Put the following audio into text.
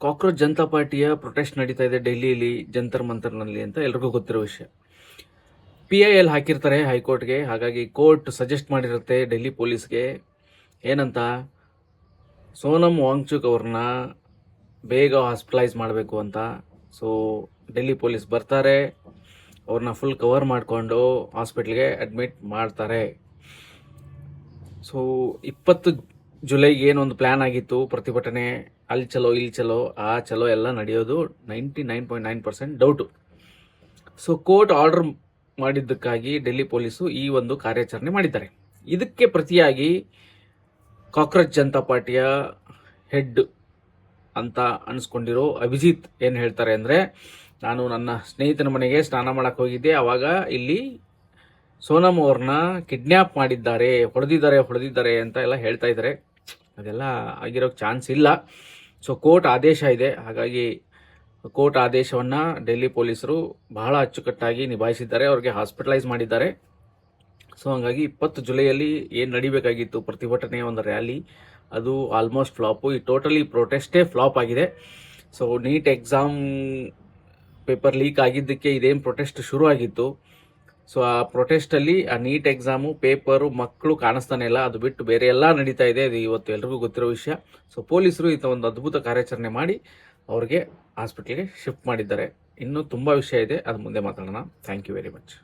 Cockroach Janata ಪಾರ್ಟಿಯ protest ನಡೀತಾ ಇದೆ ಡೆಲ್ಲಿಯಲ್ಲಿ ಜಂತರ್ ಮಂತರ್ನಲ್ಲಿ ಅಂತ ಎಲ್ರಿಗೂ ಗೊತ್ತಿರೋ ವಿಷಯ. PIL ಹಾಕಿರ್ತಾರೆ ಹೈಕೋರ್ಟ್ಗೆ. ಹಾಗಾಗಿ ಕೋರ್ಟ್ ಸಜೆಸ್ಟ್ ಮಾಡಿರುತ್ತೆ ಡೆಲ್ಲಿ ಪೊಲೀಸ್ಗೆ ಏನಂತ, ಸೋನಮ್ ವಾಂಗ್ಚುಕ್ ಅವ್ರನ್ನ ಬೇಗ ಹಾಸ್ಪಿಟಲೈಸ್ ಮಾಡಬೇಕು ಅಂತ. ಸೊ ಡೆಲ್ಲಿ ಪೊಲೀಸ್ ಬರ್ತಾರೆ, ಅವ್ರನ್ನ ಫುಲ್ ಕವರ್ ಮಾಡಿಕೊಂಡು ಹಾಸ್ಪಿಟ್ಲ್ಗೆ ಅಡ್ಮಿಟ್ ಮಾಡ್ತಾರೆ. ಸೊ 20 ಜುಲೈಗೆ ಏನೊಂದು ಪ್ಲ್ಯಾನ್ ಆಗಿತ್ತು ಪ್ರತಿಭಟನೆ, ಅಲ್ಲಿ ಚಲೋ ಇಲ್ಲಿ ಚಲೋ ಆ ಚಲೋ ಎಲ್ಲ ನಡೆಯೋದು 99.9% ಡೌಟು. ಸೊ ಕೋರ್ಟ್ ಆರ್ಡರ್ ಮಾಡಿದ್ದಕ್ಕಾಗಿ ಡೆಲ್ಲಿ ಪೊಲೀಸು ಈ ಒಂದು ಕಾರ್ಯಾಚರಣೆ ಮಾಡಿದ್ದಾರೆ. ಇದಕ್ಕೆ ಪ್ರತಿಯಾಗಿ ಕಾಕ್ರೋಚ್ ಜನತಾ ಪಾರ್ಟಿಯ ಹೆಡ್ ಅಂತ ಅನಿಸ್ಕೊಂಡಿರೋ ಅಭಿಜಿತ್ ಏನು ಹೇಳ್ತಾರೆ ಅಂದರೆ, ನಾನು ನನ್ನ ಸ್ನೇಹಿತನ ಮನೆಗೆ ಸ್ನಾನ ಮಾಡಕ್ಕೆ ಹೋಗಿದ್ದೆ, ಆವಾಗ ಇಲ್ಲಿ ಸೋನಮ್ ಅವ್ರನ್ನ ಕಿಡ್ನ್ಯಾಪ್ ಮಾಡಿದ್ದಾರೆ, ಹೊಡೆದಿದ್ದಾರೆ ಅಂತ ಎಲ್ಲ ಹೇಳ್ತಾ ಇದ್ದಾರೆ. ಅದೆಲ್ಲ ಆಗಿರೋಕ್ಕೆ ಚಾನ್ಸ್ ಇಲ್ಲ. ಸೊ ಕೋರ್ಟ್ ಆದೇಶ ಇದೆ, ಹಾಗಾಗಿ ಕೋರ್ಟ್ ಆದೇಶವನ್ನು ಡೆಲ್ಲಿ ಪೊಲೀಸರು ಬಹಳ ಅಚ್ಚುಕಟ್ಟಾಗಿ ನಿಭಾಯಿಸಿದ್ದಾರೆ, ಅವ್ರಿಗೆ ಹಾಸ್ಪಿಟಲೈಸ್ ಮಾಡಿದ್ದಾರೆ. ಸೊ ಹಾಗಾಗಿ 20 ಜುಲೈಯಲ್ಲಿ ಏನು ನಡಿಬೇಕಾಗಿತ್ತು ಪ್ರತಿಭಟನೆಯ ಒಂದು ರ್ಯಾಲಿ, ಅದು ಆಲ್ಮೋಸ್ಟ್ ಫ್ಲಾಪು. ಈ ಟೋಟಲಿ ಪ್ರೊಟೆಸ್ಟೇ ಫ್ಲಾಪ್ ಆಗಿದೆ. So NEET exam paper leak ಆಗಿದ್ದಕ್ಕೆ ಇದೇನು ಪ್ರೊಟೆಸ್ಟ್ ಶುರು ಆಗಿತ್ತು, ಸೊ ಆ ಪ್ರೊಟೆಸ್ಟಲ್ಲಿ ಆ ನೀಟ್ ಎಕ್ಸಾಮು ಪೇಪರು ಮಕ್ಕಳು ಕಾಣಿಸ್ತಾನೆ ಇಲ್ಲ, ಅದು ಬಿಟ್ಟು ಬೇರೆ ಎಲ್ಲ ನಡೀತಾ ಇದೆ. ಇದು ಇವತ್ತು ಎಲ್ರಿಗೂ ಗೊತ್ತಿರೋ ವಿಷಯ. ಸೊ ಪೊಲೀಸರು ಇಂಥ ಒಂದು ಅದ್ಭುತ ಕಾರ್ಯಾಚರಣೆ ಮಾಡಿ ಅವ್ರಿಗೆ ಹಾಸ್ಪಿಟ್ಲಿಗೆ ಶಿಫ್ಟ್ ಮಾಡಿದ್ದಾರೆ. ಇನ್ನೂ ತುಂಬ ವಿಷಯ ಇದೆ, ಅದು ಮುಂದೆ ಮಾತಾಡೋಣ. Thank you very much.